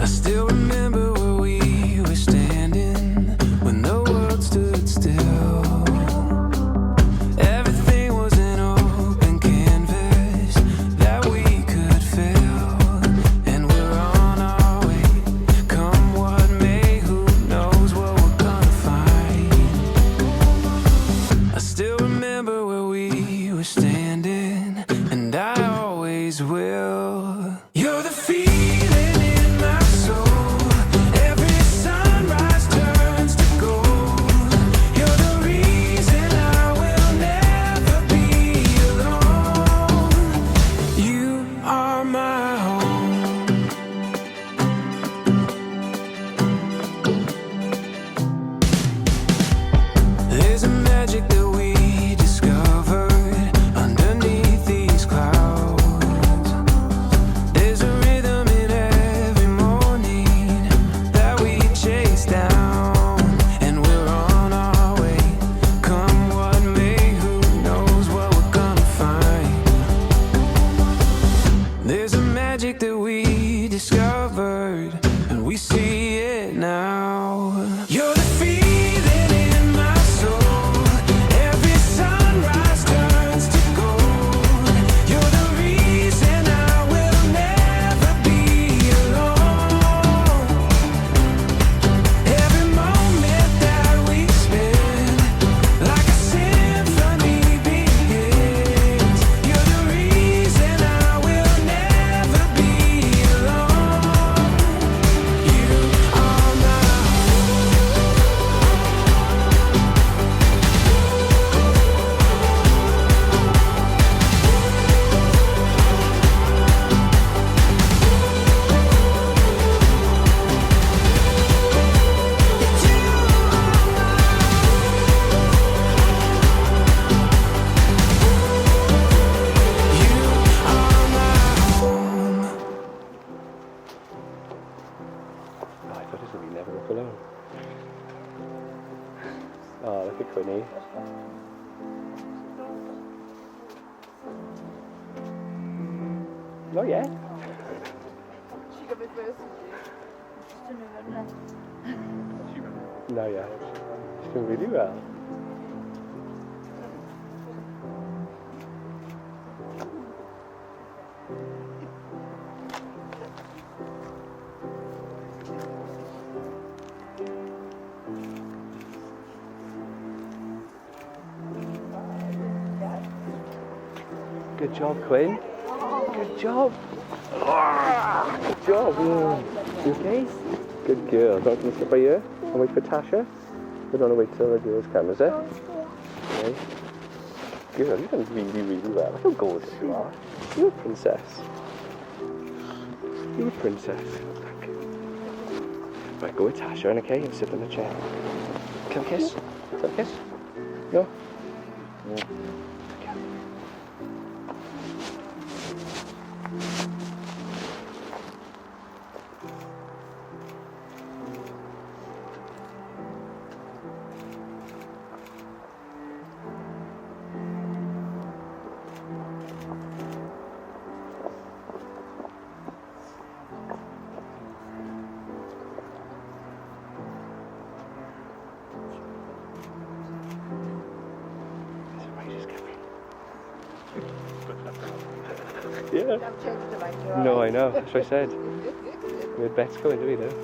I still remember where we were standing when the world stood still. Everything was an open canvas that we could fill, and we're on our way. Come what may, who knows what we're gonna find. I still remember where we were standing, and I always will. You're the feeling in my soul. Every sunrise turns to gold. You're the reason I will never be alone. You are my home. There's a magic that we discovered underneath these clouds. There's a rhythm in every morning that we chase down, and we're on our way. Come what may, who knows what we're gonna find. There's a magic that we discovered, and we see it now. You're the feeling in my soul. Every sunrise turns to gold. You're the reason I will never be alone. Every moment that we spend, like a symphony begins. You're the reason I will never be alone. You are my home. Oh, I thought this would be Never Walk Alone. Oh, look at Quinny. Not yet. No, yeah. She's doing really well. Good job, Quinn. Good job. Good job. You okay? Good girl. Don't you sit by here and wait for Tasha? We don't want to wait till the girls come, is it? Okay. Girl, you've done really, really well. Look how gorgeous you are. You're a princess. You're a princess. Look. Right, go with Tasha, and okay? And sit in the chair. Come kiss. Come kiss. No? Yeah. Yeah. No, I know. That's what I said. We had bets going, didn't we, though?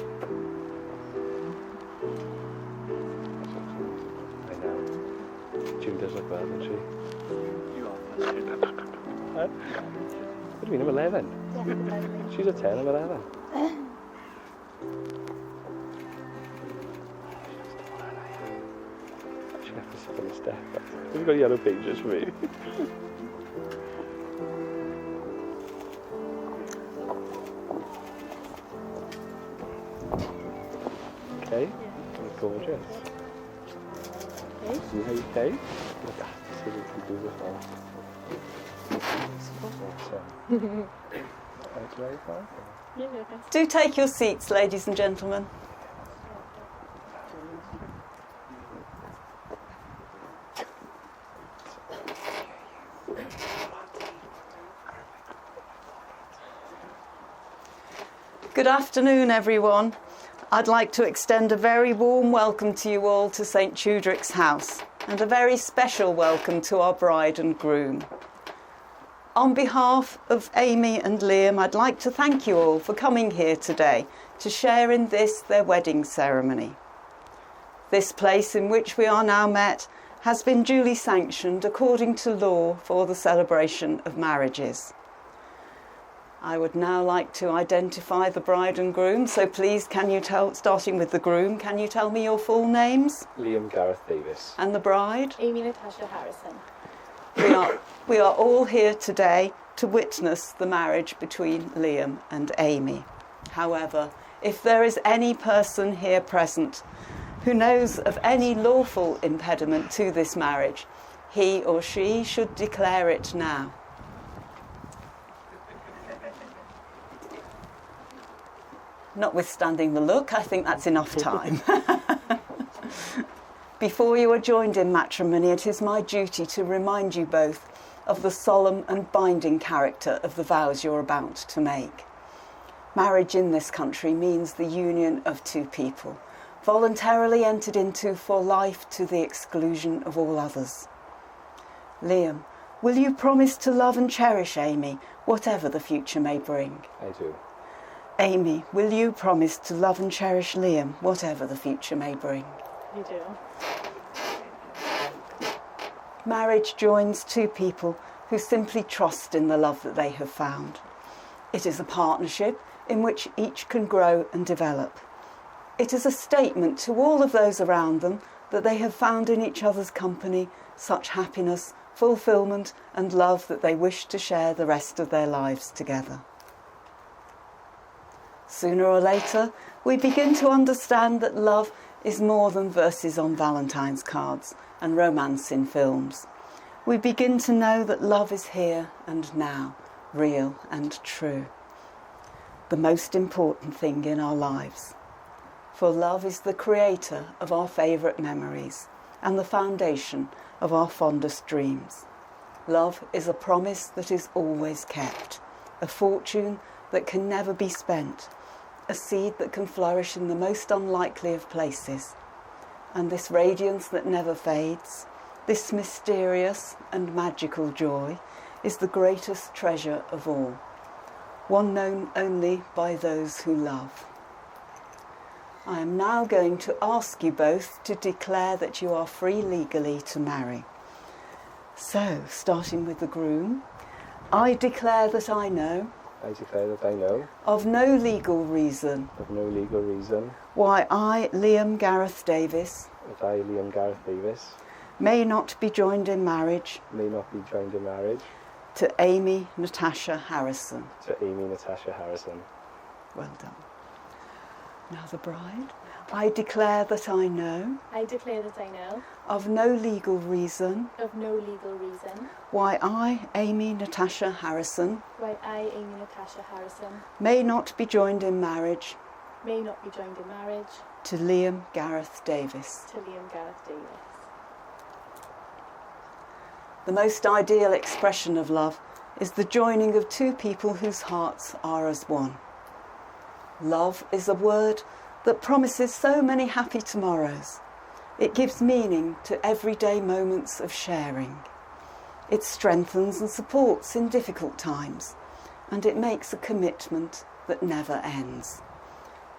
I know. June does look well, doesn't she? Huh? What do you mean, I'm 11? She's a 10, I'm 11. She'll have to sit on the step. We've got yellow pages for me. Okay, gorgeous. Okay. See how you came? Look at this, see what you do with that. That's very fun. Do take your seats, ladies and gentlemen. Good afternoon, everyone. I'd like to extend a very warm welcome to you all to St Tudrick's House, and a very special welcome to our bride and groom. On behalf of Amy and Liam, I'd like to thank you all for coming here today to share in this, their wedding ceremony. This place in which we are now met has been duly sanctioned according to law for the celebration of marriages. I would now like to identify the bride and groom, so please starting with the groom, can you tell me your full names? Liam Gareth Davis. And the bride? Amy Natasha Harrison. We are all here today to witness the marriage between Liam and Amy. However, if there is any person here present who knows of any lawful impediment to this marriage, he or she should declare it now. Notwithstanding the look, I think that's enough time. Before you are joined in matrimony, it is my duty to remind you both of the solemn and binding character of the vows you're about to make. Marriage in this country means the union of two people, voluntarily entered into for life to the exclusion of all others. Liam, will you promise to love and cherish Amy, whatever the future may bring? I do. Amy, will you promise to love and cherish Liam, whatever the future may bring? You do. Marriage joins two people who simply trust in the love that they have found. It is a partnership in which each can grow and develop. It is a statement to all of those around them that they have found in each other's company such happiness, fulfilment and love that they wish to share the rest of their lives together. Sooner or later, we begin to understand that love is more than verses on Valentine's cards and romance in films. We begin to know that love is here and now, real and true. The most important thing in our lives. For love is the creator of our favourite memories and the foundation of our fondest dreams. Love is a promise that is always kept, a fortune that can never be spent, a seed that can flourish in the most unlikely of places. And this radiance that never fades, this mysterious and magical joy, is the greatest treasure of all, one known only by those who love. I am now going to ask you both to declare that you are free legally to marry. So, starting with the groom, I declare that I know, of no legal reason, why I, Liam Gareth Davis, may not be joined in marriage to Amy Natasha Harrison. Well done. Now the bride. I declare that I know, of no legal reason, why I, Amy Natasha Harrison, may not be joined in marriage to Liam Gareth Davis. The most ideal expression of love is the joining of two people whose hearts are as one. Love is a word that promises so many happy tomorrows. It gives meaning to everyday moments of sharing. It strengthens and supports in difficult times, and it makes a commitment that never ends.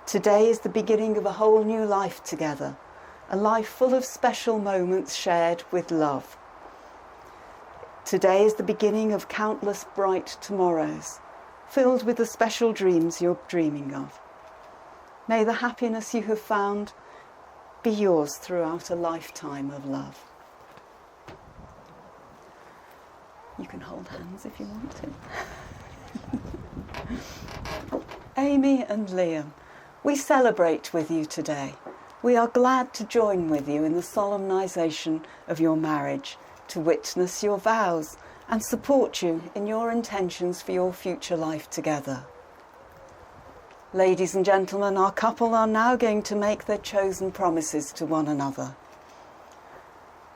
Today is the beginning of a whole new life together, a life full of special moments shared with love. Today is the beginning of countless bright tomorrows, filled with the special dreams you're dreaming of. May the happiness you have found be yours throughout a lifetime of love. You can hold hands if you want to. Amy and Liam, we celebrate with you today. We are glad to join with you in the solemnisation of your marriage, to witness your vows and support you in your intentions for your future life together. Ladies and gentlemen, our couple are now going to make their chosen promises to one another.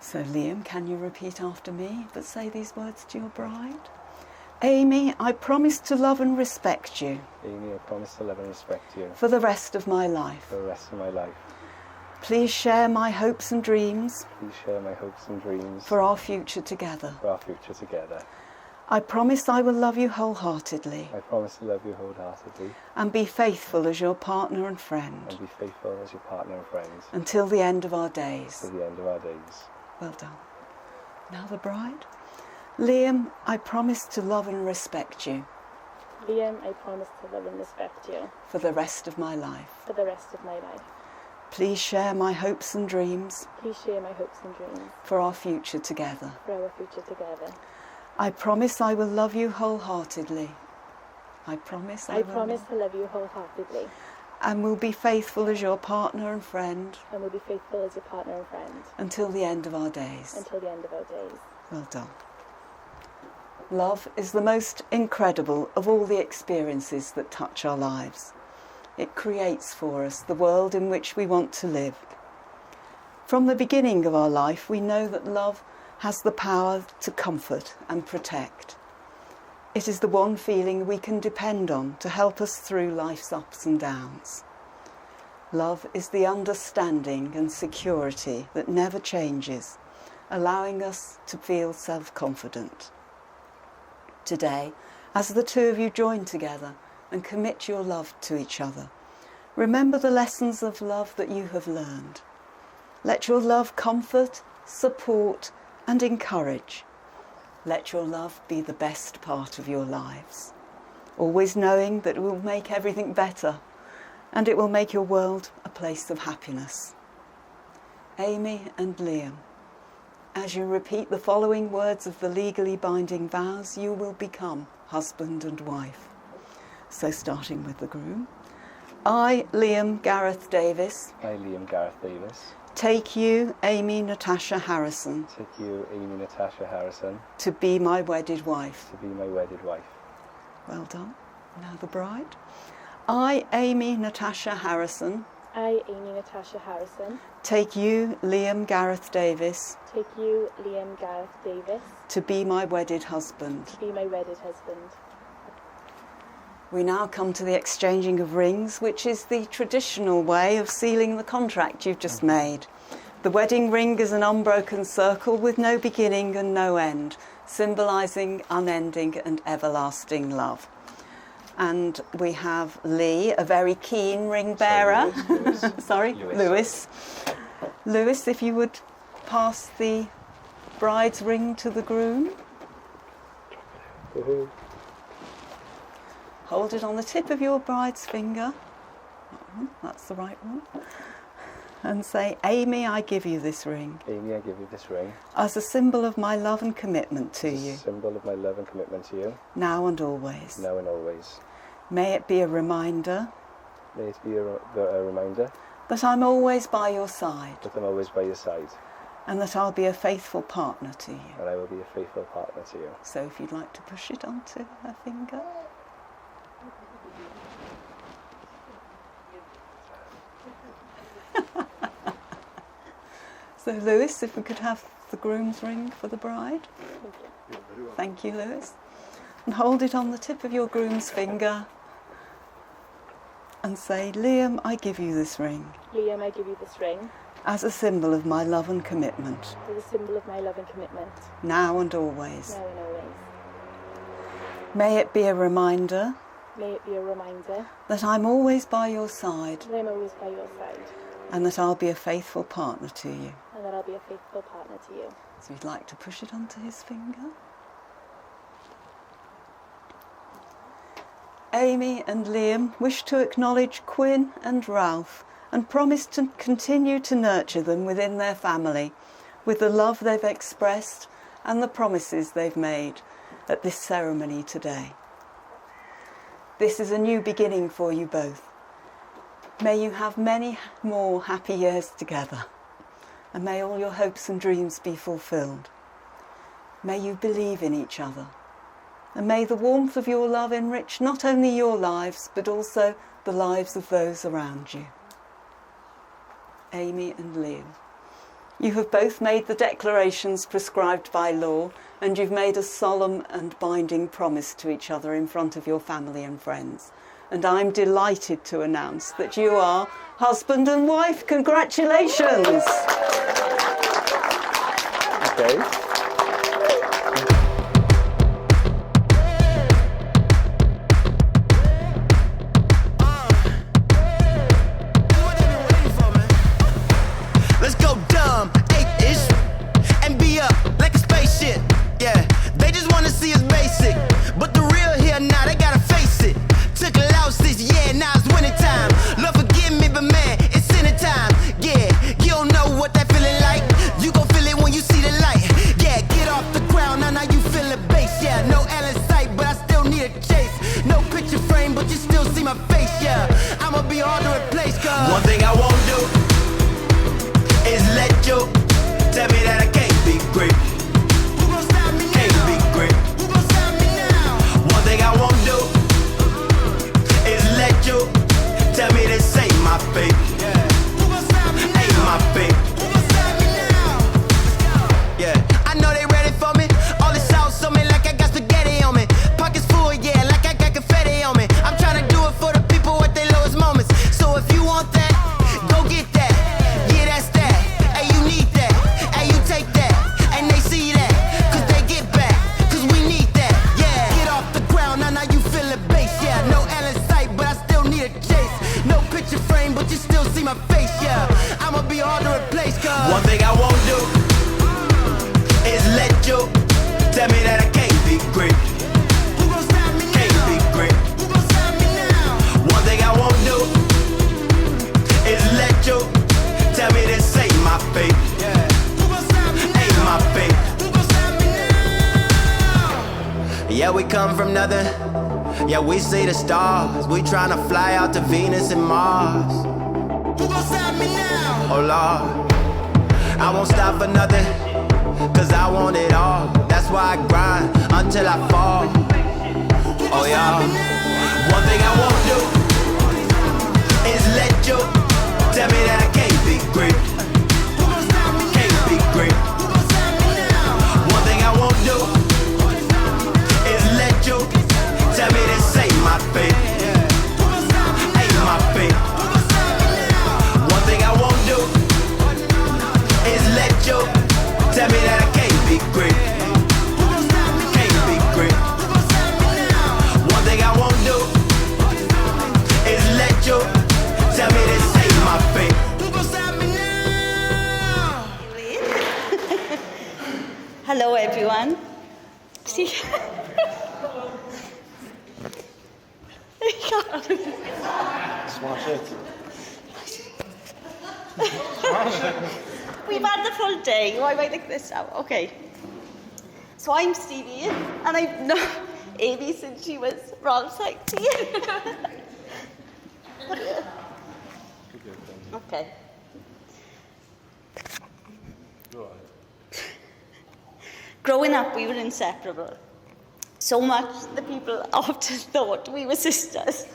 So Liam, can you repeat after me, but say these words to your bride? Amy, I promise to love and respect you Amy, I promise to love and respect you for the rest of my life. for the rest of my life. Please share my hopes and dreams Please share my hopes and dreams for our future together. for our future together. I promise I will love you wholeheartedly I promise to love you wholeheartedly and be faithful as your partner and friend and be faithful as your partner and friend until the end of our days. to the end of our days. Well done. Now the bride. Liam, I promise to love and respect you Liam, I promise to love and respect you for the rest of my life. for the rest of my life. Please share my hopes and dreams Please share my hopes and dreams for our future together. for our future together. I promise I will love you wholeheartedly. I promise I promise to love you wholeheartedly and will be faithful as your partner and friend and will be faithful as your partner and friend until the end of our days. until the end of our days. Well done. Love is the most incredible of all the experiences that touch our lives. It creates for us the world in which we want to live. From the beginning of our life, we know that love has the power to comfort and protect. It is the one feeling we can depend on to help us through life's ups and downs. Love is the understanding and security that never changes, allowing us to feel self-confident. Today, as the two of you join together and commit your love to each other, remember the lessons of love that you have learned. Let your love comfort, support, and encourage. Let your love be the best part of your lives, always knowing that it will make everything better and it will make your world a place of happiness. Amy and Liam, as you repeat the following words of the legally binding vows, you will become husband and wife. So starting with the groom. I, Liam Gareth Davis, I, Liam Gareth Davis, take you, Amy Natasha Harrison, take you, Amy Natasha Harrison, to be my wedded wife. to be my wedded wife. Well done. Now the bride. I, Amy Natasha Harrison, I, Amy Natasha Harrison, take you, Liam Gareth Davis, take you, Liam Gareth Davis, to be my wedded husband. to be my wedded husband. We now come to the exchanging of rings, which is the traditional way of sealing the contract you've just made. The wedding ring is an unbroken circle with no beginning and no end, symbolising unending and everlasting love. And we have Lee, a very keen ring bearer. Sorry, Lewis. Lewis, if you would pass the bride's ring to the groom. Hold it on the tip of your bride's finger. That's the right one. And say, Amy, I give you this ring Amy, I give you this ring as a symbol of my love and commitment to as a you, symbol of my love and commitment to you, now and always. now and always. May it be a reminder May it be a reminder that I'm always by your side that I'm always by your side, and that I'll be a faithful partner to you. and I will be a faithful partner to you. So if you'd like to push it onto her finger. So Lewis, if we could have the groom's ring for the bride. Thank you, Lewis. And hold it on the tip of your groom's finger and say, Liam, I give you this ring Liam, I give you this ring as a symbol of my love and commitment, as a symbol of my love and commitment, now and always. now and always. May it be a reminder May it be a reminder that I'm always by your side that I'm always by your side and that I'll be a faithful partner to you. and that I'll be a faithful partner to you. So you'd like to push it onto his finger. Amy and Liam wish to acknowledge Quinn and Ralph and promise to continue to nurture them within their family with the love they've expressed and the promises they've made at this ceremony today. This is a new beginning for you both. May you have many more happy years together, and may all your hopes and dreams be fulfilled. May you believe in each other, and may the warmth of your love enrich not only your lives, but also the lives of those around you. Amy and Liam. You have both made the declarations prescribed by law, and you've made a solemn and binding promise to each other in front of your family and friends. And I'm delighted to announce that you are husband and wife. Congratulations! Okay. Let's go dumb, 8-ish, and be up like a spaceship. Yeah, they just wanna see us basic, but the real here now, they gotta face it. Took a loss this year, now it's winter time. Lord forgive me, but man, it's dinner time. Yeah, you don't know what that feeling like. You gon' feel it when you see the light. Yeah, get off the ground, now you feel the bass. Yeah, no L in sight, but I still need a chase. No picture frame, but you still see my face. Yeah, I'ma be hard to replace, cause one thing I won't do is let you tell me that I can't be great. Who gon' stop me now? Can't be great. Who gon' stop me now? One thing I won't do is let you tell me this ain't my fate. Yeah. Who gon' stop me now? Ain't my fate. Who gon' stop me now? Yeah, I know they ready for me. All this sauce on me like I got spaghetti on me. Pockets full, yeah, like I got confetti on me. I'm trying to do it for the people at their lowest moments. So if you want that, go get that. Yeah, that's that. Hey, you need that. Hey, you take that. And they see that. Cause they get back. Cause we need that. Yeah. Get off the ground, now you feel the bass. Yeah, no L in sight, but I still need a chase. No picture frame, but you still see my face. Yeah, I'ma be hard to replace. Cause one thing I won't do is let you tell me that I can't be great. Who gon' stop me now? Can't be great. Who gon' stop me now? One thing I won't do is let you tell me this ain't my fate. Yeah. Who gon' stop me now? Ain't my fate. Who gon' stop me now? Yeah, we come from nothing. Yeah, we see the stars. We tryna fly out to Venus and Mars. Who gon' stop me now? Oh Lord, I won't stop for nothing, cause I want it all. That's why I grind until I fall. Oh yeah. One thing I won't do is let you tell me that I can't be great. Can't be great. One thing I won't do is let you tell me this ain't my fate. Ain't my fate. One thing I won't do is let you tell me that I can't be great. Can't be great. One thing I won't do is let you tell me this ain't my fate. Who gon' stop me now? Hello, everyone. See, Smash it. we've had the full day. Why am I like this now? Okay. So I'm Stevie, and I've known Amy since she was Rolf's 19. Okay. Growing up, we were inseparable. So much that people often thought we were sisters.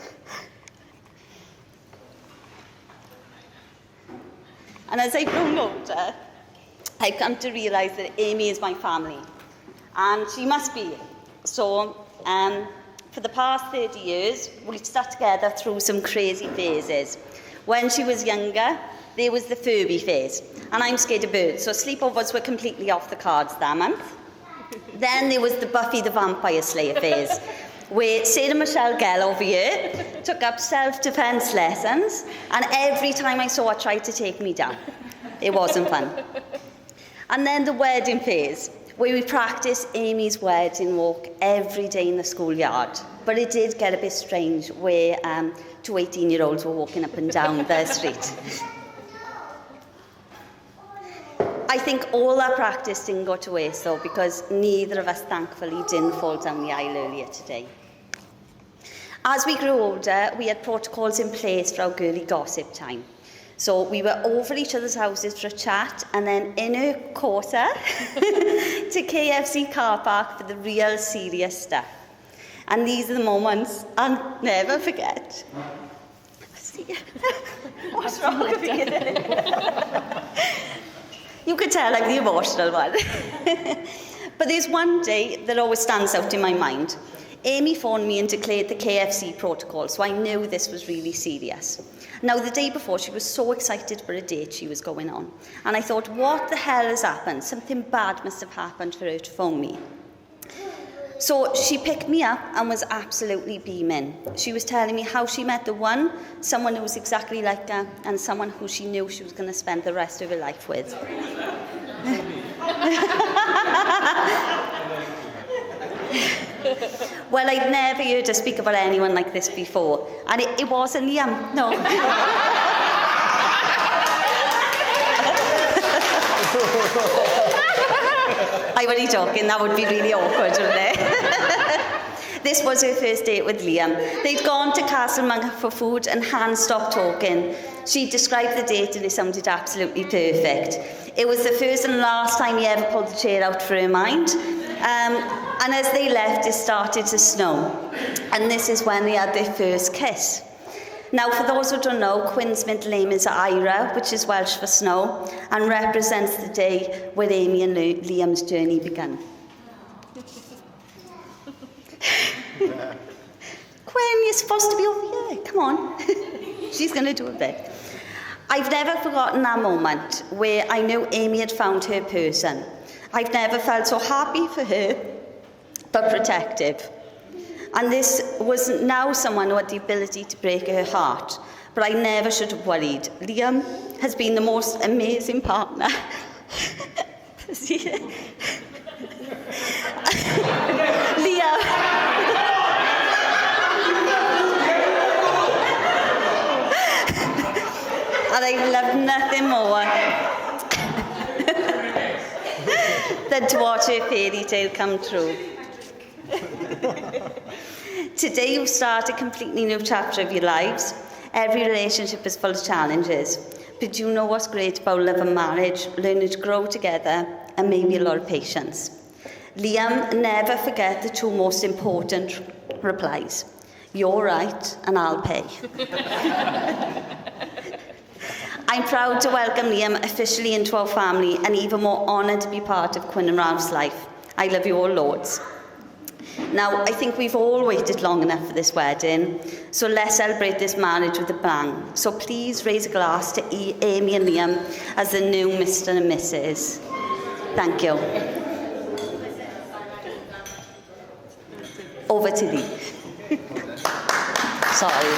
And as I've grown older, I've come to realise that Amy is my family. And she must be. So, for the past 30 years, we've stuck together through some crazy phases. When she was younger, there was the Furby phase. And I'm scared of birds, so sleepovers were completely off the cards that month. Then there was the Buffy the Vampire Slayer phase, where Sarah Michelle Gellar over here took up self-defense lessons, and every time I saw her try to take me down. It wasn't fun. And then the wedding phase, where we practiced Amy's wedding walk every day in the schoolyard. But it did get a bit strange, where 2 18-year-olds were walking up and down the street. I think all that practice didn't go to waste, though, because neither of us, thankfully, didn't fall down the aisle earlier today. As we grew older, we had protocols in place for our girly gossip time. So we were over each other's houses for a chat, and then in her quarter to KFC car park for the real serious stuff. And these are the moments I'll never forget. What's wrong with you? You could tell I'm the emotional one. But there's one day that always stands out in my mind. Amy phoned me and declared the KFC protocol, so I knew this was really serious. Now, the day before, she was so excited for a date she was going on. And I thought, what the hell has happened? Something bad must have happened for her to phone me. So she picked me up and was absolutely beaming. She was telling me how she met the one, someone who was exactly like her, and someone who she knew she was going to spend the rest of her life with. Well, I'd never heard her speak about anyone like this before. And it wasn't Liam, no. I'm only joking, that would be really awkward, wouldn't it? This was her first date with Liam. They'd gone to Castlemonk for food and Hans stopped talking. She described the date and it sounded absolutely perfect. It was the first and last time he ever pulled the chair out for her mind. And as they left, it started to snow. And this is when they had their first kiss. Now, for those who don't know, Quinn's middle name is Ira, which is Welsh for snow, and represents the day where Amy and Liam's journey began. Quinn, you're supposed to be over here. Come on. She's going to do a bit. I've never forgotten that moment where I knew Amy had found her person. I've never felt so happy for her, but protective. And this was now someone who had the ability to break her heart, but I never should have worried. Liam has been the most amazing partner. Liam. And I've loved nothing more than to watch her fairy tale come true. Today you've started a completely new chapter of your lives. Every relationship is full of challenges. But you know what's great about love and marriage? Learning to grow together and maybe a lot of patience. Liam, never forget the two most important replies. You're right and I'll pay. I'm proud to welcome Liam officially into our family and even more honoured to be part of Quinn and Ralph's life. I love you all loads. Now, I think we've all waited long enough for this wedding, so let's celebrate this marriage with a bang. So please raise a glass to Amy and Liam as the new Mr. and Mrs. Thank you. Over to Lee. Sorry.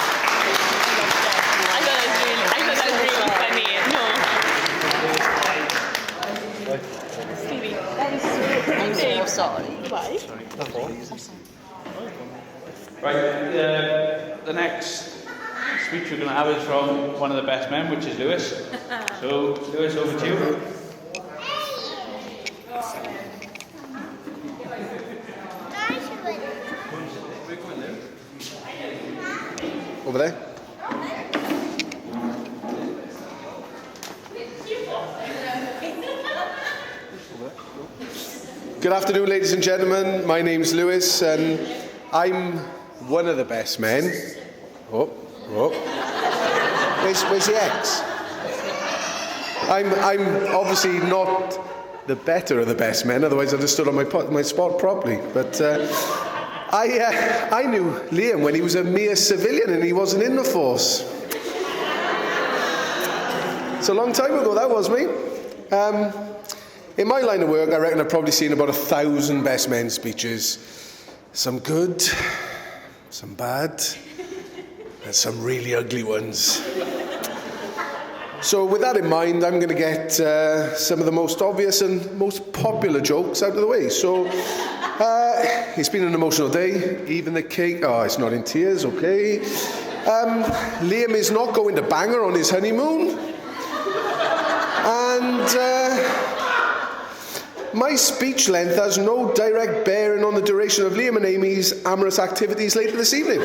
I thought that was really funny. No. Stevie. I'm so sorry. Why? Right, the next speech we're going to have is from one of the best men, which is Lewis. So, Lewis, over to you. Over there. Good afternoon, ladies and gentlemen. My name's Lewis, and I'm one of the best men. Where's the X? I'm obviously not the better of the best men, otherwise I'd have stood on my spot properly. But I knew Liam when he was a mere civilian and he wasn't in the force. It's a long time ago, that was me. In my line of work, I reckon I've probably seen about 1,000 best men speeches. Some good, some bad, and some really ugly ones. So with that in mind, I'm going to get some of the most obvious and most popular jokes out of the way. So it's been an emotional day. Even the cake, oh, it's not in tears, okay. Liam is not going to Bangor on his honeymoon. And my speech length has no direct bearing on the duration of Liam and Amy's amorous activities later this evening.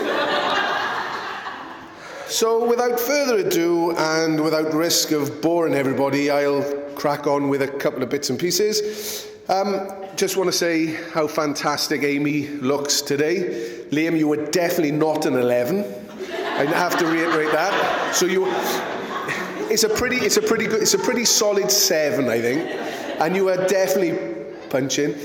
So without further ado, and without risk of boring everybody, I'll crack on with a couple of bits and pieces. Just want to say how fantastic Amy looks today. Liam, you were definitely not an 11. I have to reiterate that. So it's a pretty solid 7, I think. And you are definitely punching.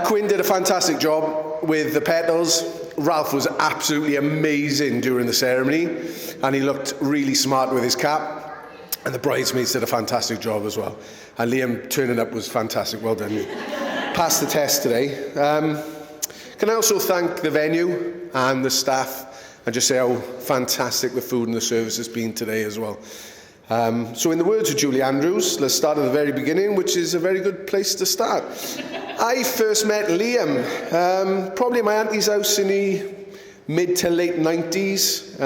Quinn did a fantastic job with the petals. Ralph was absolutely amazing during the ceremony, and he looked really smart with his cap. And the bridesmaids did a fantastic job as well. And Liam turning up was fantastic. Well done. You passed the test today. Can I also thank the venue and the staff and just say how fantastic the food and the service has been today as well. So in the words of Julie Andrews, let's start at the very beginning, which is a very good place to start. I first met Liam probably at my auntie's house in the mid to late 90s.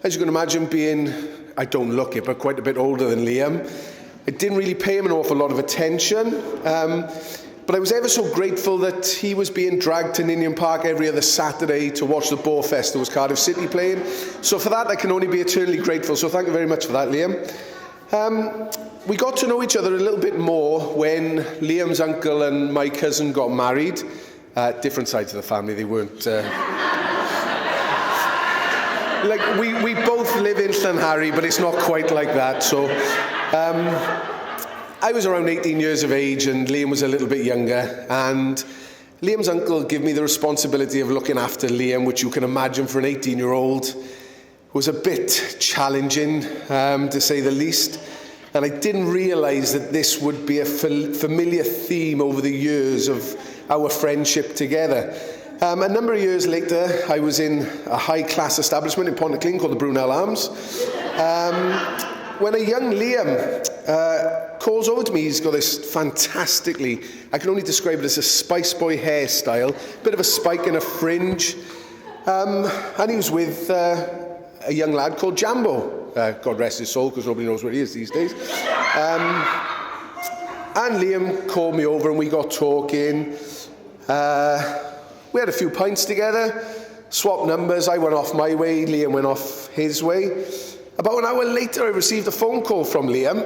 As you can imagine, being, I don't look it, but quite a bit older than Liam, I didn't really pay him an awful lot of attention. But I was ever so grateful that he was being dragged to Ninian Park every other Saturday to watch the Boar Fest that was Cardiff City playing. So for that, I can only be eternally grateful. So thank you very much for that, Liam. We got to know each other a little bit more when Liam's uncle and my cousin got married. Different sides of the family, they weren't... Like, we both live in Llanharry, but it's not quite like that. So... I was around 18 years of age and Liam was a little bit younger, and Liam's uncle gave me the responsibility of looking after Liam, which you can imagine for an 18-year-old was a bit challenging, to say the least. And I didn't realise that this would be a familiar theme over the years of our friendship together. A number of years later, I was in a high-class establishment in Pontyclun called the Brunel Arms. When a young Liam calls over to me, he's got this fantastically, I can only describe it as a Spice Boy hairstyle, bit of a spike and a fringe, and he was with a young lad called Jambo, God rest his soul, because nobody knows where he is these days. And Liam called me over and we got talking. We had a few pints together, swapped numbers. I went off my way, Liam went off his way. About an hour later, I received a phone call from Liam.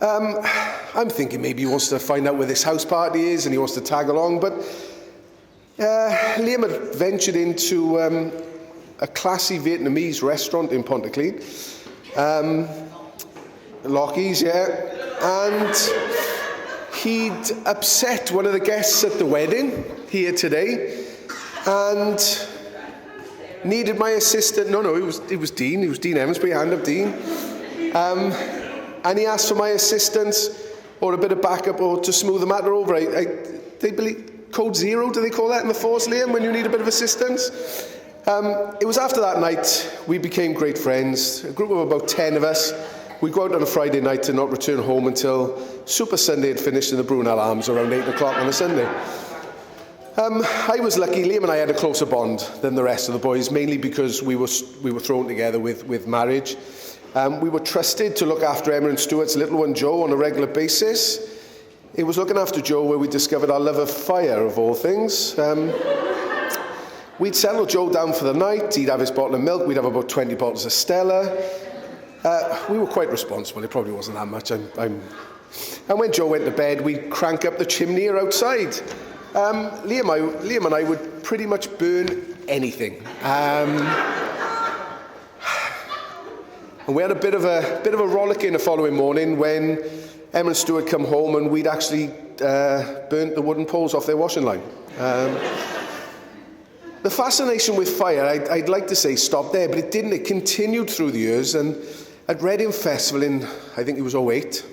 I'm thinking maybe he wants to find out where this house party is and he wants to tag along, but Liam had ventured into a classy Vietnamese restaurant in Pontyclun. Lockie's, yeah. And he'd upset one of the guests at the wedding here today and needed my assistant. No, it was Dean. It was Dean Evans. Hand up, Dean. And he asked for my assistance or a bit of backup or to smooth the matter over. They believe code 0, do they call that in the force, Liam, when you need a bit of assistance? It was after that night we became great friends. A group of about 10 of us. We'd go out on a Friday night and not return home until Super Sunday had finished in the Brunel Arms around 8 o'clock on a Sunday. I was lucky. Liam and I had a closer bond than the rest of the boys, mainly because we were thrown together with marriage. We were trusted to look after Emma and Stuart's little one, Joe, on a regular basis. It was looking after Joe where we discovered our love of fire, of all things. We'd settle Joe down for the night. He'd have his bottle of milk. We'd have about 20 bottles of Stella. We were quite responsible. It probably wasn't that much. And when Joe went to bed, we'd crank up the chimney or outside. Liam and I would pretty much burn anything. And we had a bit of a rollicking the following morning when Emma and Stuart come home and we'd actually burnt the wooden poles off their washing line. The fascination with fire, I'd like to say, stopped there, but it didn't. It continued through the years, and at Reading Festival in, I think it was 2008,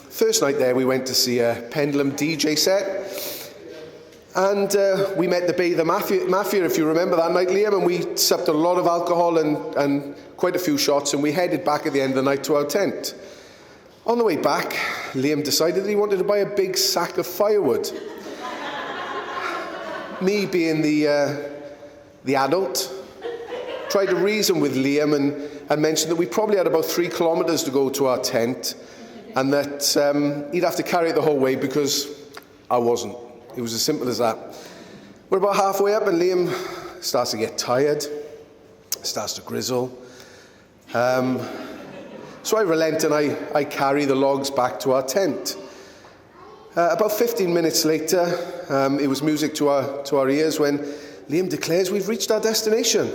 first night there we went to see a Pendulum DJ set, and we met the Bather Mafia, if you remember that night, Liam, and we supped a lot of alcohol and quite a few shots, and we headed back at the end of the night to our tent. On the way back, Liam decided that he wanted to buy a big sack of firewood. Me being the adult, tried to reason with Liam and mentioned that we probably had about 3 kilometres to go to our tent, and that he'd have to carry it the whole way because I wasn't. It was as simple as that. We're about halfway up and Liam starts to get tired, starts to grizzle. So I relent and I carry the logs back to our tent. About 15 minutes later, it was music to our ears when Liam declares we've reached our destination.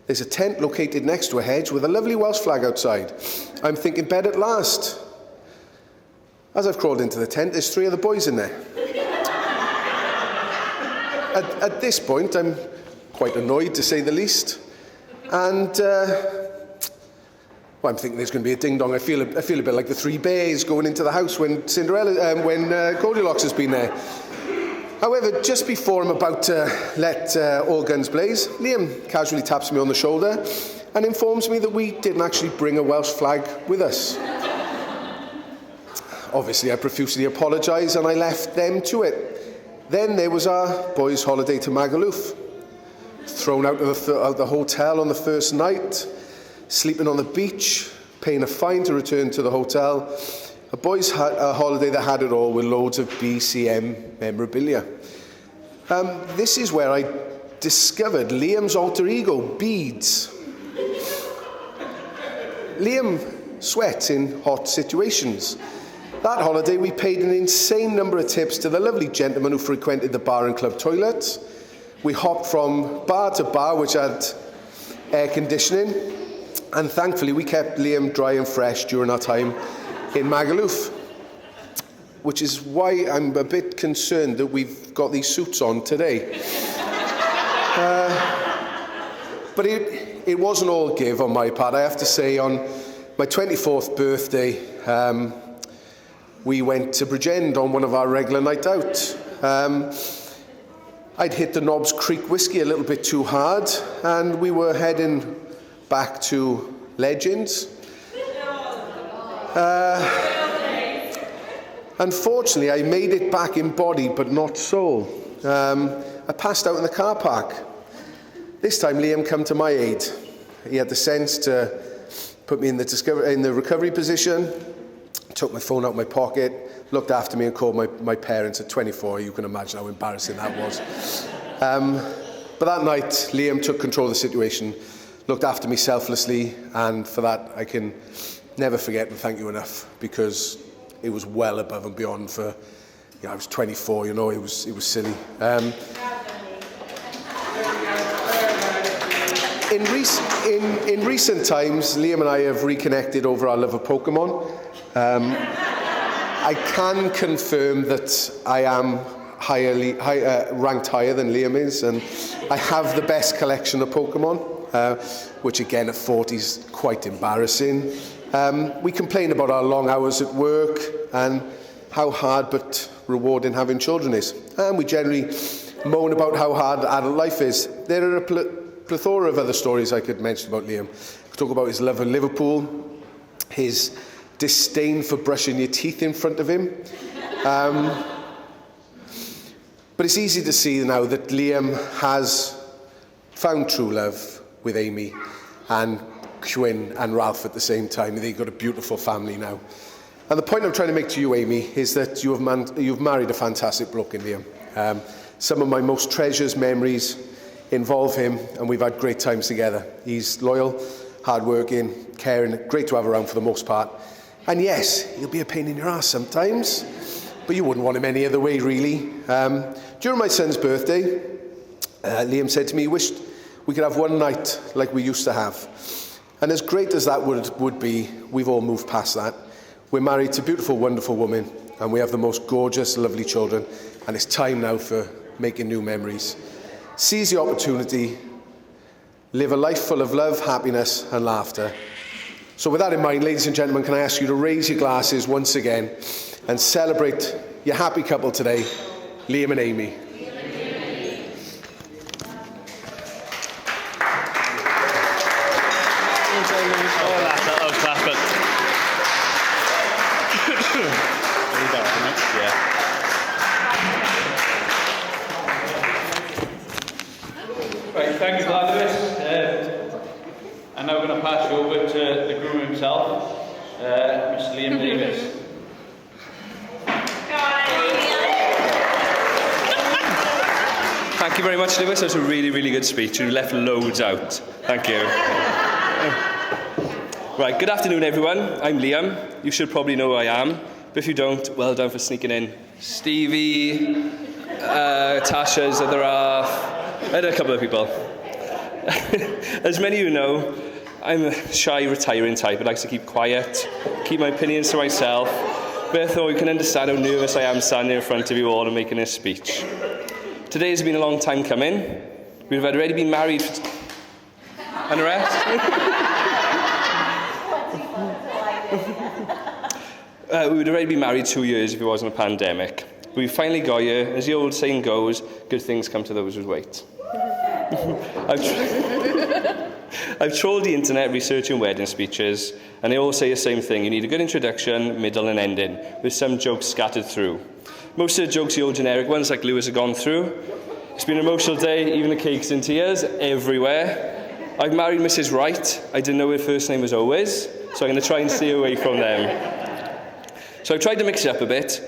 There's a tent located next to a hedge with a lovely Welsh flag outside. I'm thinking bed at last. As I've crawled into the tent, there's 3 of the boys in there. At this point, I'm quite annoyed, to say the least. And, well, I'm thinking there's going to be a ding-dong. I feel a bit like the 3 bears going into the house when Goldilocks has been there. However, just before I'm about to let all guns blaze, Liam casually taps me on the shoulder and informs me that we didn't actually bring a Welsh flag with us. Obviously, I profusely apologise and I left them to it. Then there was our boys' holiday to Magaluf. Thrown out of the hotel on the first night, sleeping on the beach, paying a fine to return to the hotel. A boys' holiday that had it all with loads of BCM memorabilia. This is where I discovered Liam's alter ego, Beads. Liam sweats in hot situations. That holiday, we paid an insane number of tips to the lovely gentleman who frequented the bar and club toilets. We hopped from bar to bar, which had air conditioning, and thankfully we kept Liam dry and fresh during our time in Magaluf, which is why I'm a bit concerned that we've got these suits on today. But it wasn't all give on my part. I have to say, on my 24th birthday, we went to Bridgend on one of our regular night out. I'd hit the Knobs Creek whiskey a little bit too hard, and we were heading back to Legends. Unfortunately, I made it back in body, but not soul. I passed out in the car park. This time, Liam came to my aid. He had the sense to put me in the recovery position, took my phone out of my pocket, looked after me and called my parents at 24. You can imagine how embarrassing that was. But that night, Liam took control of the situation, looked after me selflessly, and for that I can never forget and thank you enough, because it was well above and beyond for, I was 24, it was silly. In recent times, Liam and I have reconnected over our love of Pokemon. I can confirm that I am ranked higher than Liam is, and I have the best collection of Pokemon, which again at 40 is quite embarrassing. We complain about our long hours at work and how hard but rewarding having children is. And we generally moan about how hard adult life is. There are a plethora of other stories I could mention about Liam. I could talk about his love of Liverpool, his disdain for brushing your teeth in front of him. But it's easy to see now that Liam has found true love with Amy and Quinn and Ralph at the same time. They've got a beautiful family now. And the point I'm trying to make to you, Amy, is that you've married a fantastic bloke in Liam. Some of my most treasured memories involve him, and we've had great times together. He's loyal, hard-working, caring, great to have around for the most part. And yes, he'll be a pain in your ass sometimes, but you wouldn't want him any other way, really. During my son's birthday, Liam said to me he wished we could have one night like we used to have. And as great as that would be, we've all moved past that. We're married to a beautiful, wonderful woman, and we have the most gorgeous, lovely children, and it's time now for making new memories. Seize the opportunity, live a life full of love, happiness, and laughter. So with that in mind, ladies and gentlemen, can I ask you to raise your glasses once again and celebrate your happy couple today, Liam and Amy. Right, thank you for that, Lewis. And now we're going to pass you over to the groom himself, Mr. Liam Davis. Thank you very much, Lewis. That was a really, really good speech. You left loads out. Thank you. Right, good afternoon, everyone. I'm Liam. You should probably know who I am. But if you don't, well done for sneaking in. Stevie, Tasha's other half, and a couple of people. As many of you know, I'm a shy, retiring type. I like to keep quiet, keep my opinions to myself. But I thought you can understand how nervous I am standing in front of you all and making this speech. Today has been a long time coming. We've already been married for... And the rest? We would already be married 2 years if it wasn't a pandemic. But we finally got here. As the old saying goes, good things come to those who wait. I've trawled the internet researching wedding speeches, and they all say the same thing. You need a good introduction, middle and ending, with some jokes scattered through. Most of the jokes, the old generic ones like Lewis have gone through. It's been an emotional day, even the cake's in tears, everywhere. I've married Mrs. Wright. I didn't know her first name was always, so I'm going to try and stay away from them. So I've tried to mix it up a bit.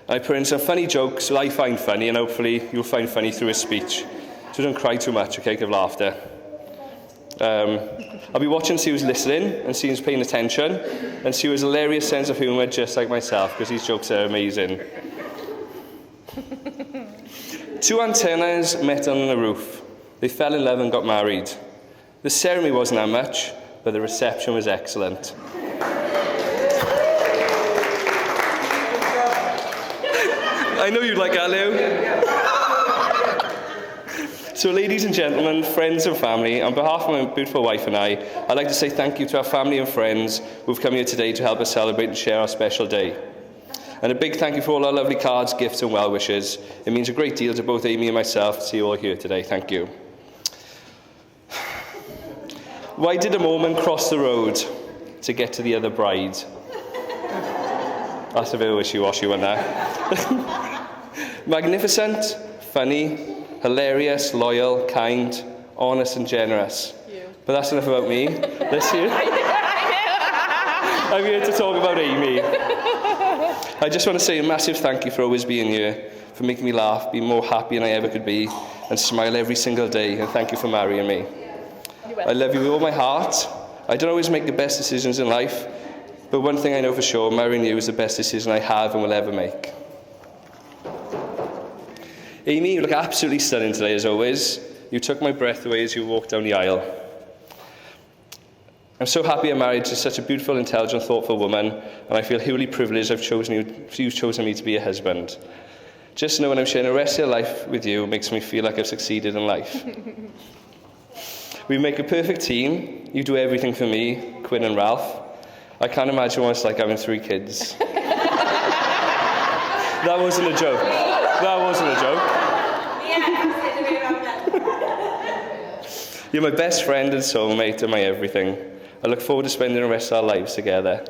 I put in some funny jokes that I find funny, and hopefully you'll find funny through a speech. So don't cry too much, okay, give laughter. I'll be watching to see who's listening and see who's paying attention and see who's hilarious sense of humour just like myself, because these jokes are amazing. Two antennas met on the roof. They fell in love and got married. The ceremony wasn't that much, but the reception was excellent. I know you'd like that, Lou. So, ladies and gentlemen, friends and family, on behalf of my beautiful wife and I, I'd like to say thank you to our family and friends who've come here today to help us celebrate and share our special day. And a big thank you for all our lovely cards, gifts and well wishes. It means a great deal to both Amy and myself to see you all here today. Thank you. Why did a moment cross the road to get to the other bride? That's a bit wishy-washy one there. Magnificent, funny, hilarious, loyal, kind, honest and generous. But that's enough about me. This year, I'm here to talk about Amy. I just want to say a massive thank you for always being here, for making me laugh, be more happy than I ever could be, and smile every single day, and thank you for marrying me. I love you with all my heart. I don't always make the best decisions in life, but one thing I know for sure, marrying you is the best decision I have and will ever make. Amy, you look absolutely stunning today, as always. You took my breath away as you walked down the aisle. I'm so happy I'm married to such a beautiful, intelligent, thoughtful woman, and I feel hugely privileged you've chosen me to be your husband. Just knowing I'm sharing the rest of your life with you makes me feel like I've succeeded in life. We make a perfect team. You do everything for me, Quinn and Ralph. I can't imagine what it's like having 3 kids. That wasn't a joke. That wasn't a joke. You're my best friend and soulmate and my everything. I look forward to spending the rest of our lives together.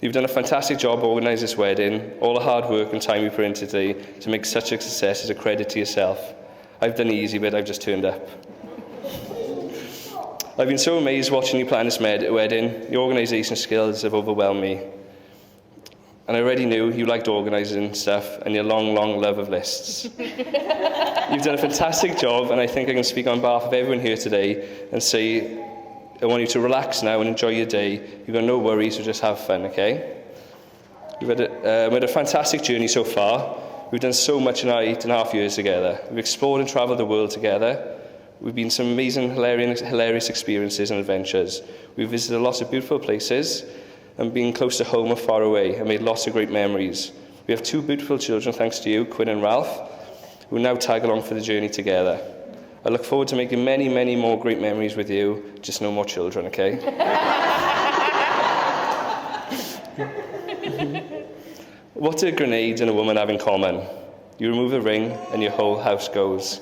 You've done a fantastic job organising this wedding. All the hard work and time you put in today to make such a success is a credit to yourself. I've done the easy bit, I've just turned up. I've been so amazed watching you plan this wedding. Your organisation skills have overwhelmed me. And I already knew you liked organising stuff and your long, long love of lists. You've done a fantastic job, and I think I can speak on behalf of everyone here today and say, I want you to relax now and enjoy your day. You've got no worries, so just have fun, okay? We've had a fantastic journey so far. We've done so much in our 8.5 years together. We've explored and travelled the world together. We've been some amazing, hilarious experiences and adventures. We've visited lots of beautiful places and been close to home or far away and made lots of great memories. We have 2 beautiful children, thanks to you, Quinn and Ralph, who now tag along for the journey together. I look forward to making many, many more great memories with you, just no more children, okay? What do grenades and a woman have in common? You remove a ring and your whole house goes.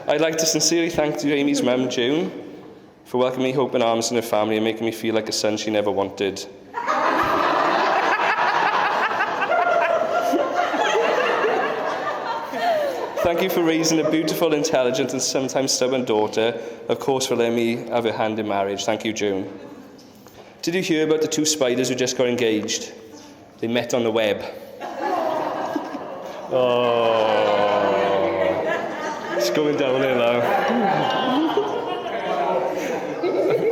I'd like to sincerely thank Amy's mum, June, for welcoming me open arms in her family and making me feel like a son she never wanted. Thank you for raising a beautiful, intelligent and sometimes stubborn daughter. Of course, for letting me have her hand in marriage. Thank you, June. Did you hear about the 2 spiders who just got engaged? They met on the web. Oh, it's going down there now.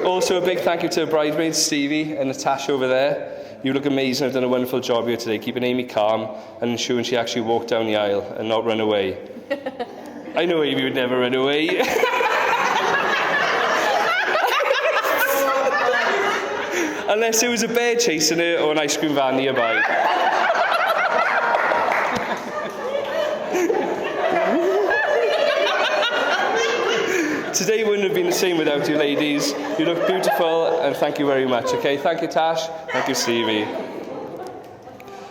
Also, a big thank you to the bridesmaids, Stevie and Natasha over there. You look amazing. I've done a wonderful job here today, keeping Amy calm and ensuring she actually walked down the aisle and not run away. I know Amy would never run away. Unless there was a bear chasing her or an ice cream van nearby. Today wouldn't have been the same without you, ladies. You look beautiful, and thank you very much, okay? Thank you, Tash. Thank you, Stevie.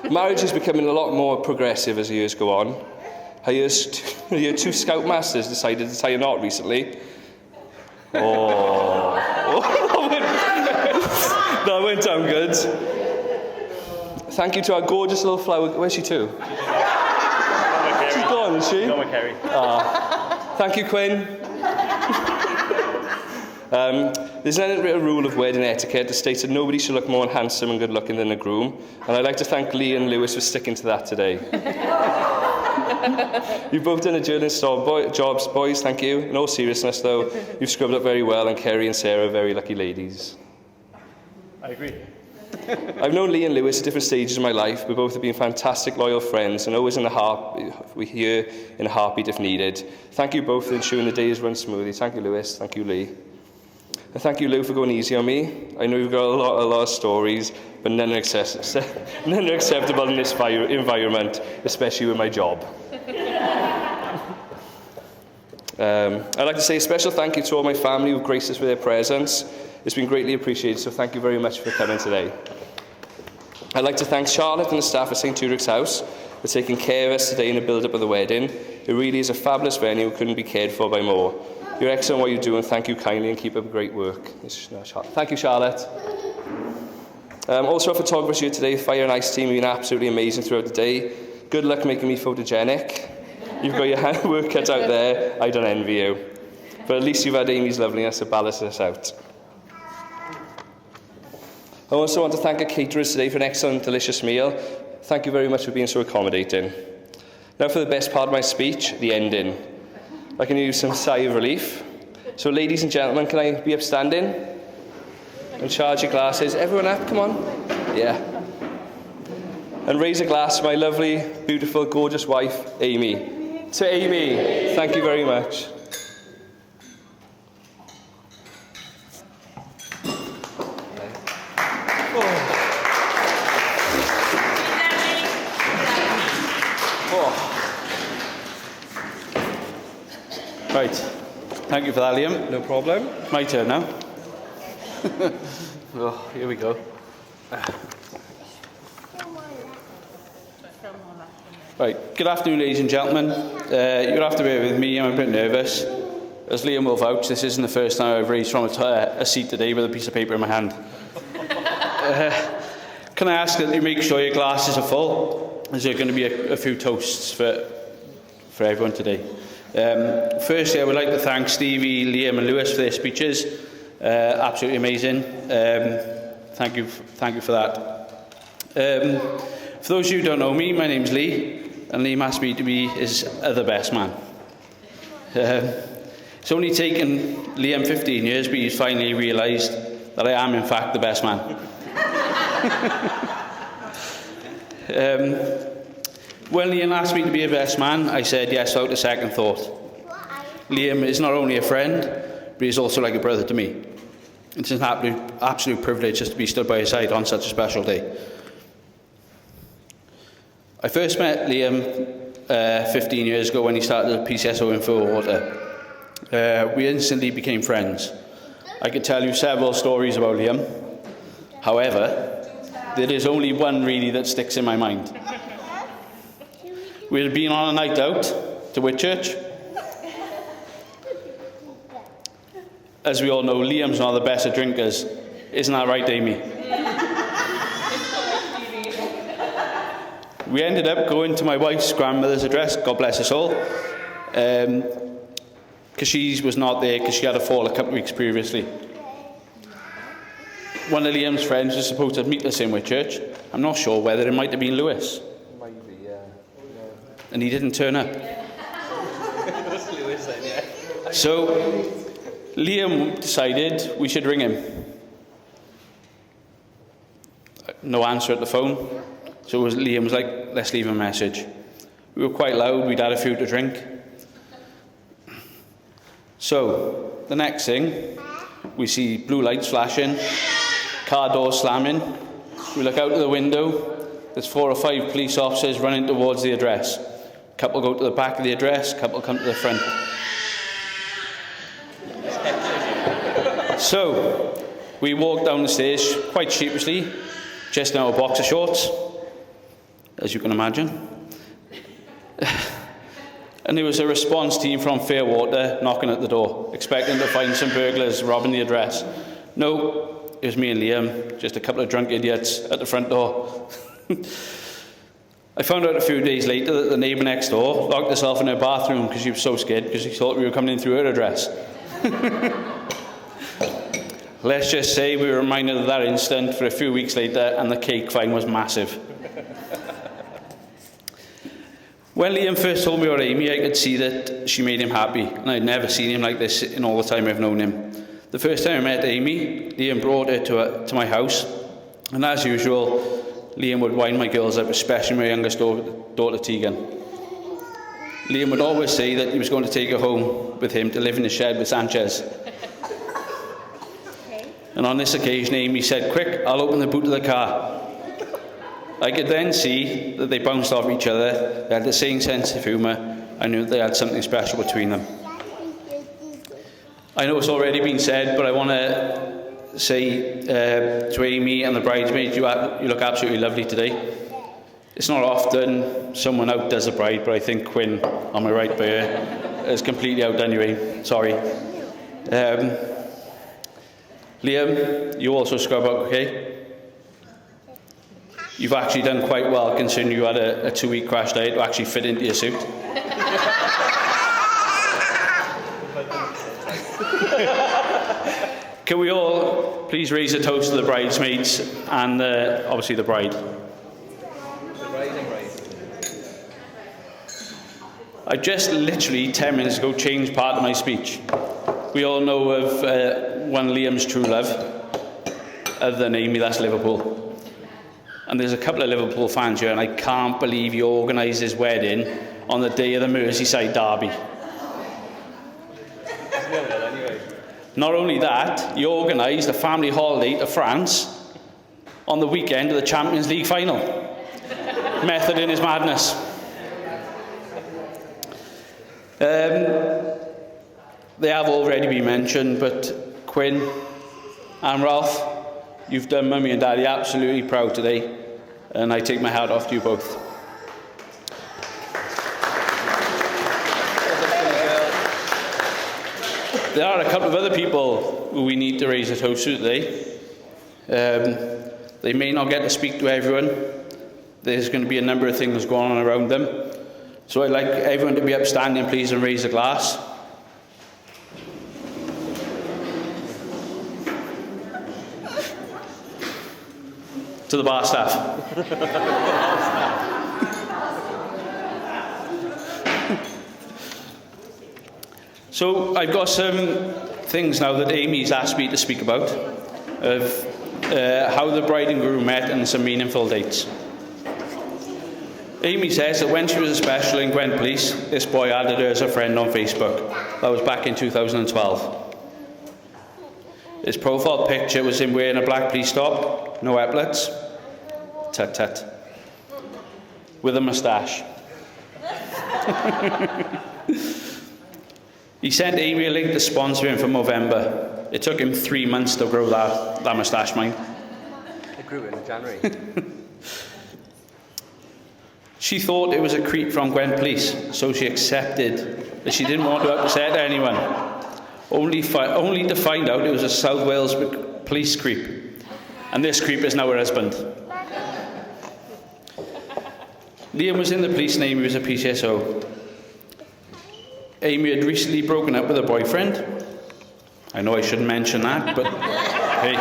Marriage is becoming a lot more progressive as the years go on. Your two Scoutmasters decided to tie a knot recently. Oh. That went down good. Thank you to our gorgeous little flower. Where's she to? She's gone, is she? Norma Kerry. Thank you, Quinn. There's an unwritten rule of wedding etiquette that states that nobody should look more handsome and good looking than the groom, and I'd like to thank Lee and Lewis for sticking to that today. You've both done a journalistic jobs, boys, thank you. In all seriousness though, you've scrubbed up very well, and Kerry and Sarah are very lucky ladies. I agree. I've known Lee and Lewis at different stages of my life, but both have been fantastic, loyal friends, and always we're here in a heartbeat if needed. Thank you both for ensuring the days run smoothly. Thank you, Lewis. Thank you, Lee. And thank you, Lou, for going easy on me. I know you've got a lot of stories, but none are acceptable in this environment, especially with my job. I'd like to say a special thank you to all my family who've graced us with their presence. It's been greatly appreciated, so thank you very much for coming today. I'd like to thank Charlotte and the staff at St Turek's House for taking care of us today in the build-up of the wedding. It really is a fabulous venue, couldn't be cared for by more. You're excellent at what you do, and thank you kindly, and keep up great work. Thank you, Charlotte. Also, our photographers here today, Fire and Ice team, have been absolutely amazing throughout the day. Good luck making me photogenic. You've got your handwork cut out there. I don't envy you. But at least you've had Amy's loveliness to balance us out. I also want to thank our caterers today for an excellent, delicious meal. Thank you very much for being so accommodating. Now for the best part of my speech, the ending. I can use some sigh of relief. So ladies and gentlemen, can I be upstanding? And charge your glasses. Everyone up, come on. Yeah. And raise a glass to my lovely, beautiful, gorgeous wife, Amy. To Amy, thank you very much. Right. Thank you for that, Liam. No problem. My turn now. Oh, here we go. Right. Good afternoon, ladies and gentlemen. You'll have to bear with me. I'm a bit nervous. As Liam will vouch, this isn't the first time I've raised from a seat today with a piece of paper in my hand. Can I ask that you make sure your glasses are full? Is there going to be a few toasts for everyone today? Firstly, I would like to thank Stevie, Liam and Lewis for their speeches. Absolutely amazing. Thank you for that. For those of you who don't know me, my name's Lee, and Liam asked me to be his other best man. It's only taken Liam 15 years, but he's finally realised that I am, in fact, the best man. When Liam asked me to be a best man, I said yes without a second thought. Liam is not only a friend, but he's also like a brother to me. It's an absolute privilege just to be stood by his side on such a special day. I first met Liam 15 years ago when he started at PCSO in Fullwater. We instantly became friends. I could tell you several stories about Liam. However, there is only one really that sticks in my mind. We had been on a night out to Whitchurch. As we all know, Liam's one of the best of drinkers. Isn't that right, Amy? We ended up going to my wife's grandmother's address, God bless her soul, because she was not there because she had a fall a couple of weeks previously. One of Liam's friends was supposed to meet us in Whitchurch. I'm not sure whether it might have been Lewis. Maybe, yeah. And he didn't turn up. That's Lewis then, yeah. So Liam decided we should ring him. no answer at the phone. So Liam was like, let's leave a message. We were quite loud, we'd had a few to drink. So, the next thing, we see blue lights flashing, car doors slamming. We look out of the window, there's 4 or 5 police officers running towards the address. A couple go to the back of the address, a couple come to the front. So, we walked down the stairs quite sheepishly, just in our boxer shorts, as you can imagine. And there was a response team from Fairwater knocking at the door, expecting to find some burglars robbing the address. No, it was me and Liam, just a couple of drunk idiots at the front door. I found out a few days later that the neighbour next door locked herself in her bathroom because she was so scared because she thought we were coming in through her address. Let's just say we were reminded of that incident for a few weeks later, and the cake fine was massive. When Liam first told me about Amy, I could see that she made him happy, and I'd never seen him like this in all the time I've known him. The first time I met Amy, Liam brought her to my house, and as usual, Liam would wind my girls up, especially my youngest daughter Tegan. Liam would always say that he was going to take her home with him to live in the shed with Sanchez. And on this occasion, Amy said, "Quick, I'll open the boot of the car." I could then see that they bounced off each other, they had the same sense of humour. I knew they had something special between them. I know it's already been said, but I want to say to Amy and the bridesmaids, you look absolutely lovely today. It's not often someone outdoes a bride, but I think Quinn, on my right by her, has completely outdone you, Amy. Sorry. Liam, you also scrub out okay? You've actually done quite well considering you had a 2-week crash diet to actually fit into your suit. Can we all please raise a toast to the bridesmaids and obviously the bride? The bride and bride. I just literally 10 minutes ago changed part of my speech. We all know of one Liam's true love, other than Amy, that's Liverpool. And there's a couple of Liverpool fans here, and I can't believe you organised his wedding on the day of the Merseyside derby. Not only that, you organised a family holiday to France on the weekend of the Champions League final. Method in his madness. They have already been mentioned, but Quinn and Ralph, you've done Mummy and Daddy absolutely proud today, and I take my hat off to you both. There are a couple of other people who we need to raise a toast to today. They may not get to speak to everyone. There's going to be a number of things going on around them. So I'd like everyone to be upstanding, please, and raise a glass. To the bar staff. So I've got some things now that Amy's asked me to speak about, of how the bride and groom met and some meaningful dates. Amy says that when she was a special in Gwent Police, this boy added her as a friend on Facebook. That was back in 2012. His profile picture was him wearing a black police top, no epaulets, tut-tut, with a moustache. He sent Amy a link to sponsor him for Movember. It took him 3 months to grow that moustache, mine. It grew in January. She thought it was a creep from Gwent Police, so she accepted that she didn't want to upset anyone, only to find out it was a South Wales police creep. And this creep is now her husband. Liam was in the police and Amy was a PCSO. Amy had recently broken up with her boyfriend. I know I shouldn't mention that, but hey.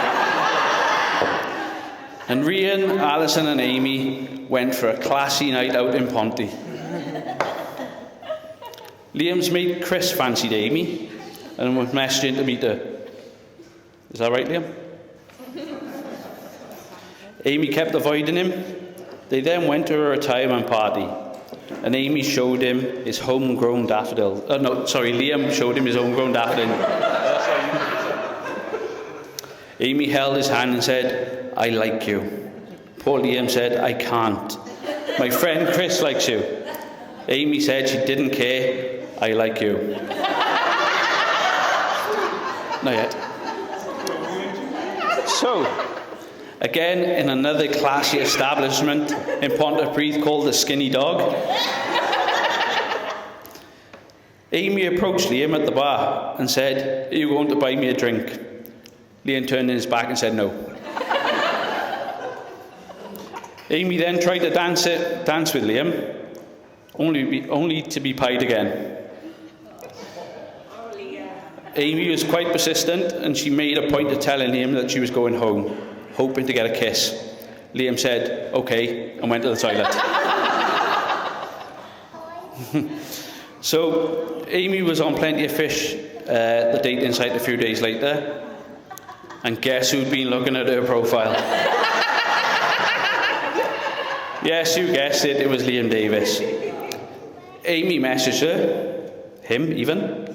And Rian, Alison and Amy went for a classy night out in Ponty. Liam's mate Chris fancied Amy and was messaging to meet her. Is that right, Liam? Amy kept avoiding him. They then went to a retirement party, and Amy showed him his homegrown daffodil. Liam showed him his homegrown daffodil. Amy held his hand and said, "I like you." Poor Liam said, "I can't. My friend Chris likes you." Amy said she didn't care. "I like you." Not yet. So, again, in another classy establishment in Pontypridd called the Skinny Dog, Amy approached Liam at the bar and said, "Are you going to buy me a drink?" Liam turned his back and said no. Amy then tried to dance with Liam, only to be pied again. Amy was quite persistent, and she made a point of telling Liam that she was going home, hoping to get a kiss. Liam said, "Okay," and went to the toilet. So, Amy was on Plenty of Fish, the dating site, a few days later, and guess who'd been looking at her profile? Yes, you guessed it, it was Liam Davis. Amy messaged her, him even,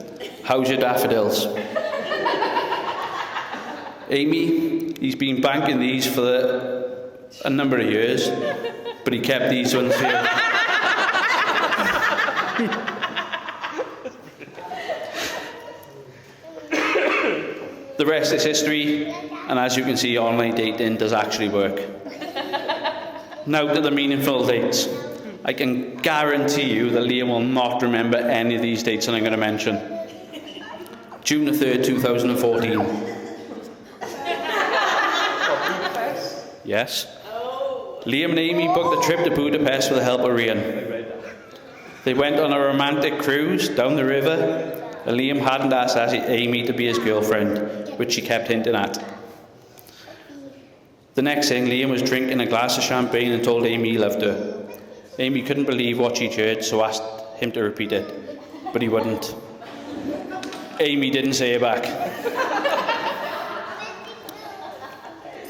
"How's your daffodils?" Amy, he's been banking these for a number of years, but he kept these ones for you. The rest is history, and as you can see, online dating does actually work. Now to the meaningful dates. I can guarantee you that Liam will not remember any of these dates that I'm going to mention. June the 3rd, 2014. Yes. Liam and Amy booked a trip to Budapest with the help of Rian. They went on a romantic cruise down the river, and Liam hadn't asked Amy to be his girlfriend, which she kept hinting at. The next thing, Liam was drinking a glass of champagne and told Amy he loved her. Amy couldn't believe what she'd heard, so asked him to repeat it, but he wouldn't. Amy didn't say it back.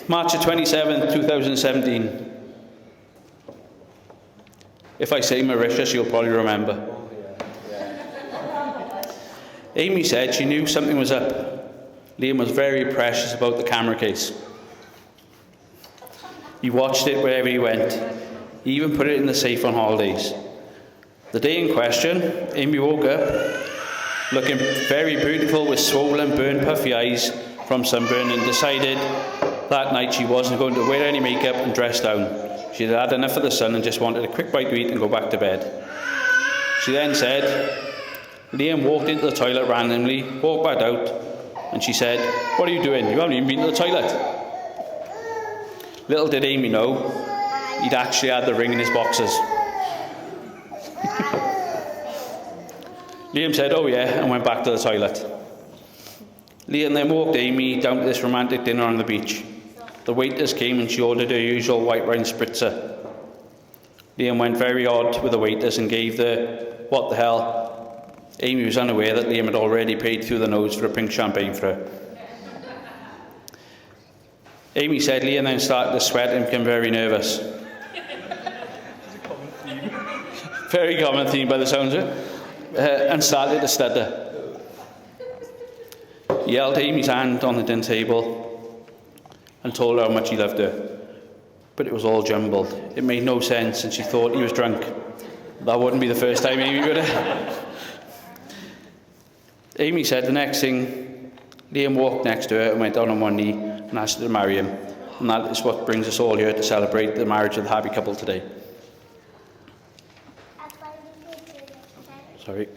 March the 27th, 2017. If I say Mauritius, you'll probably remember. Amy said she knew something was up. Liam was very precious about the camera case. He watched it wherever he went. He even put it in the safe on holidays. The day in question, Amy woke up looking very beautiful with swollen, burnt, puffy eyes from sunburn, and decided that night she wasn't going to wear any makeup and dress down. She had had enough of the sun and just wanted a quick bite to eat and go back to bed. She then said, Liam walked into the toilet randomly, walked back out, and she said, "What are you doing? You haven't even been to the toilet." Little did Amy know, he'd actually had the ring in his boxers. Liam said, "Oh yeah," and went back to the toilet. Liam then walked Amy down to this romantic dinner on the beach. The waitress came and she ordered her usual white wine spritzer. Liam went very odd with the waitress and gave the "what the hell." Amy was unaware that Liam had already paid through the nose for a pink champagne for her. Amy said Liam then started to sweat and became very nervous. Very common theme by the sounds of it. And started to stutter. He held Amy's hand on the dinner table and told her how much he loved her. But it was all jumbled. It made no sense, and she thought he was drunk. That wouldn't be the first time Amy would have. Amy said the next thing, Liam walked next to her and went down on one knee and asked her to marry him. And that is what brings us all here to celebrate the marriage of the happy couple today. Sorry.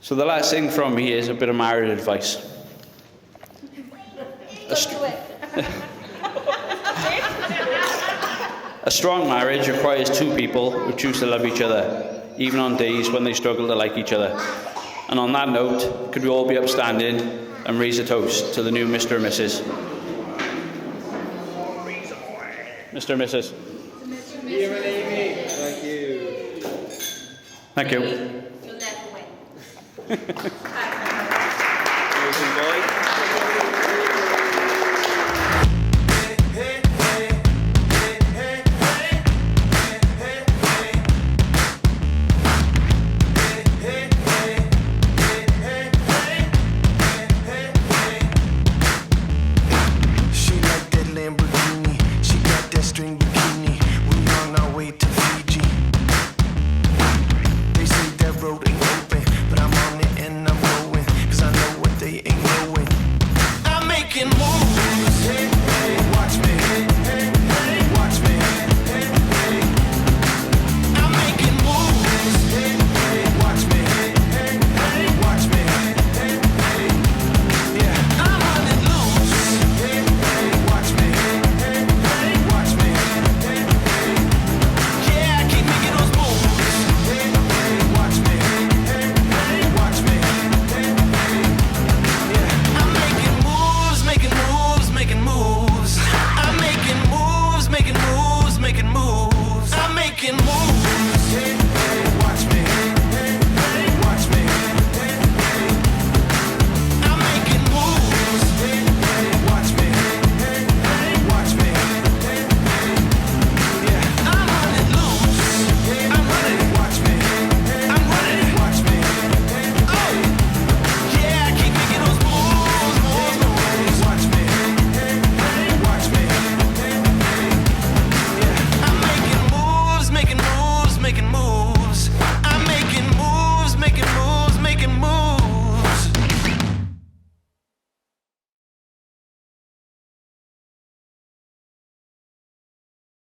So the last thing from me is a bit of marriage advice. A strong marriage requires two people who choose to love each other, even on days when they struggle to like each other. And on that note, could we all be upstanding and raise a toast to the new Mr. and Mrs. Mr. and Mrs. Liam and Amy, thank you. Thank you. You'll never win.